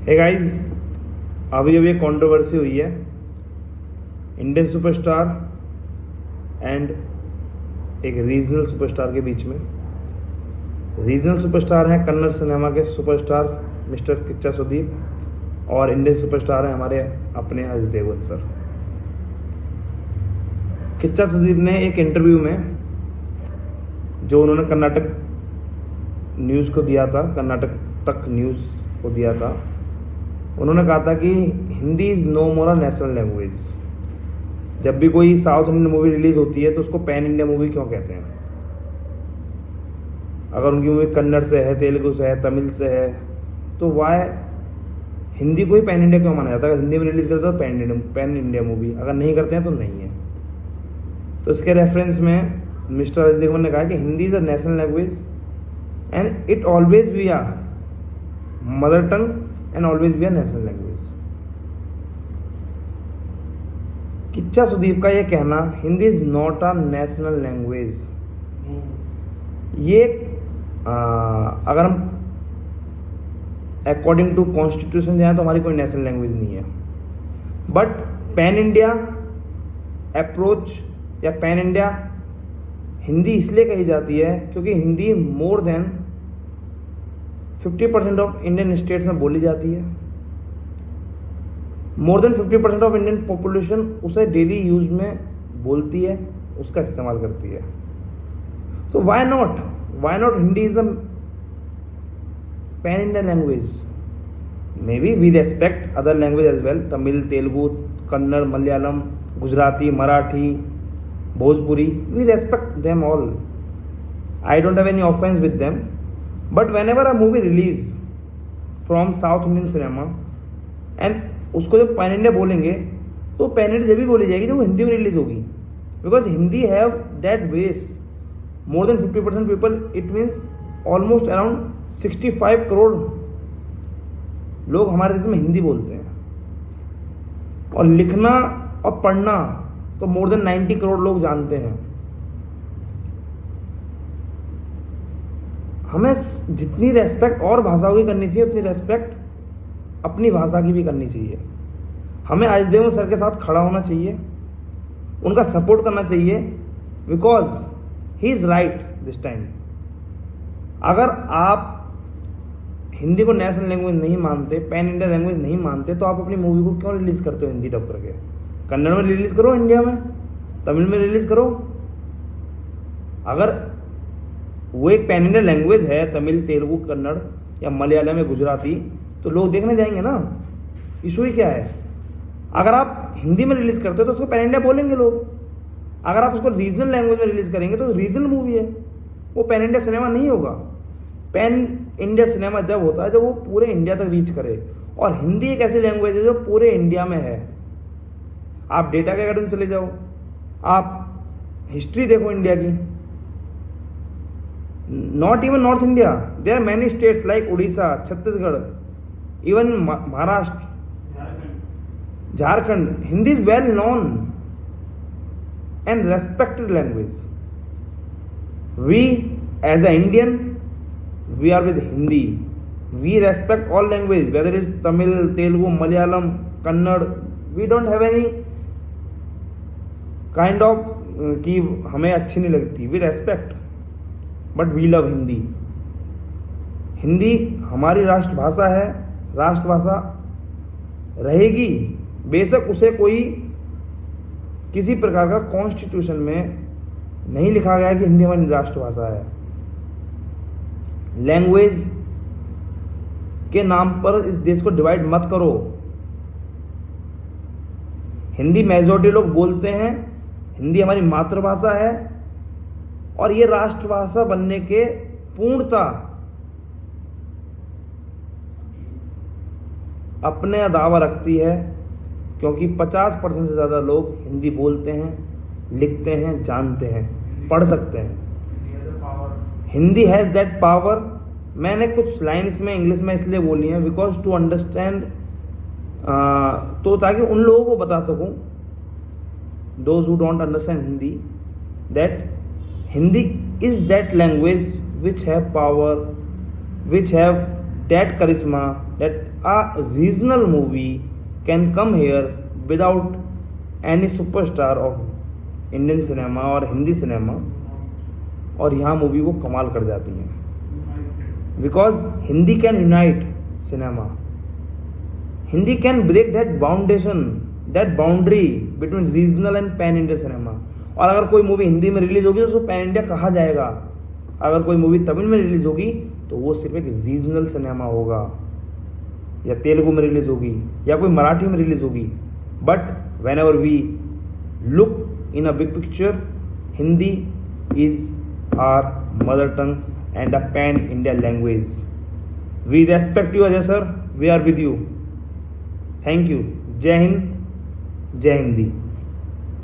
Hey guys, अभी अभी एक कंट्रोवर्सी हुई है इंडियन सुपरस्टार एंड एक रीजनल सुपरस्टार के बीच में। रीजनल सुपरस्टार हैं कन्नड़ सिनेमा के सुपरस्टार मिस्टर किच्चा सुदीप, और इंडियन सुपरस्टार हैं हमारे अपने अजय देवगन सर। किच्चा सुदीप ने एक इंटरव्यू में जो उन्होंने कर्नाटक न्यूज़ को दिया था, कर्नाटक तक न्यूज़ को दिया था, उन्होंने कहा था कि Hindi is no more a national language. जब भी कोई साउथ इंडियन मूवी रिलीज़ होती है तो उसको पैन इंडिया मूवी क्यों कहते हैं? अगर उनकी मूवी कन्नड़ से है, तेलुगु से है, तमिल से है, तो वाई हिंदी को ही पैन इंडिया क्यों माना जाता है? अगर हिंदी में रिलीज़ करते हैं तो पैन इंडिया मूवी, अगर नहीं करते हैं तो नहीं है। तो इसके रेफरेंस में मिस्टर अजय देवगन ने कहा कि Hindi is a national language and it always be a mother tongue and always be a national language. Kichcha Sudeep का ये कहना Hindi is not a national language, ये अगर हम अकॉर्डिंग टू कॉन्स्टिट्यूशन जाए तो हमारी कोई नेशनल लैंग्वेज नहीं है। बट पैन इंडिया अप्रोच या पैन इंडिया हिंदी इसलिए कही जाती है क्योंकि Hindi more than 50% of Indian states में बोली जाती है। More than 50% of Indian population उसे डेली यूज में बोलती है, उसका इस्तेमाल करती है। तो why not Hindi is a pan Indian language. Maybe we respect other language as well, Tamil, Telugu, Kannada, Malayalam, Gujarati, Marathi, Bhojpuri, we respect them all. I don't have any offense with them. But whenever a movie release from South Indian cinema and उसको जब pan India बोलेंगे तो pan India जब भी बोली जाएगी जब वो हिंदी में रिलीज होगी, because Hindi have that base more than 50% people, it means almost around 65 crore लोग हमारे देश में हिंदी बोलते हैं, और लिखना और पढ़ना तो मोर देन 90 करोड़ लोग जानते हैं। हमें जितनी रेस्पेक्ट और भाषाओं की करनी चाहिए उतनी रेस्पेक्ट अपनी भाषा की भी करनी चाहिए। हमें अजय देवगन सर के साथ खड़ा होना चाहिए, उनका सपोर्ट करना चाहिए, because he is right this time. अगर आप हिंदी को नेशनल लैंग्वेज नहीं मानते, पैन इंडिया लैंग्वेज नहीं मानते, तो आप अपनी मूवी को क्यों रिलीज़ करते हो हिंदी डब करके? कन्नड़ में रिलीज़ करो, इंडिया में तमिल में रिलीज़ करो। अगर वो एक पैन इंडिया लैंग्वेज है, तमिल, तेलुगु, कन्नड़ या मलयालम या गुजराती, तो लोग देखने जाएंगे ना। इशू ही क्या है? अगर आप हिंदी में रिलीज़ करते हो तो उसको पैन इंडिया बोलेंगे लोग। अगर आप उसको रीजनल लैंग्वेज में रिलीज़ करेंगे तो रीजनल मूवी है, वो पैन इंडिया सिनेमा नहीं होगा। पैन इंडिया सिनेमा जब होता है जब वो पूरे इंडिया तक रीच करे, और हिंदी एक ऐसी लैंग्वेज है जो पूरे इंडिया में है। आप डेटा के अकॉर्डिंग चले जाओ, आप हिस्ट्री देखो इंडिया की, not even north India, there are many states like Orissa, Chhattisgarh, even Maharashtra, Jharkhand, Hindi is well known and respected language. We as a Indian we are with Hindi, we respect all language, whether is Tamil, Telugu, Malayalam, Kannada, we don't have any kind of कि हमें अच्छी नहीं लगती, we respect, but we love Hindi. Hindi हमारी राष्ट्रभाषा है, राष्ट्रभाषा रहेगी, बेशक उसे कोई किसी प्रकार का कॉन्स्टिट्यूशन में नहीं लिखा गया कि हिंदी हमारी राष्ट्रभाषा है। लैंग्वेज के नाम पर इस देश को डिवाइड मत करो। हिंदी मेजॉरिटी लोग बोलते हैं, हिंदी हमारी मातृभाषा है, और ये राष्ट्रभाषा बनने के पूर्णता अपने दावा रखती है, क्योंकि 50% से ज़्यादा लोग हिंदी बोलते हैं, लिखते हैं, जानते हैं, पढ़ सकते हैं। Hindi has that power. मैंने कुछ लाइन इसमें इंग्लिश में इसलिए बोली हैं बिकॉज टू अंडरस्टैंड, तो ताकि उन लोगों को बता सकूं, those who don't understand Hindi, that Hindi is that language which have power, which have that charisma, that a regional movie can come here without any superstar of Indian cinema और Hindi cinema, और यहाँ movie वो कमाल कर जाती हैं, because Hindi can unite cinema, Hindi can break that foundation, that boundary between regional and pan India cinema. और अगर कोई मूवी हिंदी में रिलीज होगी तो उसको पैन इंडिया कहा जाएगा, अगर कोई मूवी तमिल में रिलीज होगी तो वो सिर्फ एक रीजनल सिनेमा होगा, या तेलुगु में रिलीज होगी, या कोई मराठी में रिलीज होगी। But whenever we look in a big picture, Hindi is our mother tongue and a pan-India language. We respect you, Ajay sir. We are with you. Thank you. Jai Hind, Jai Hindi.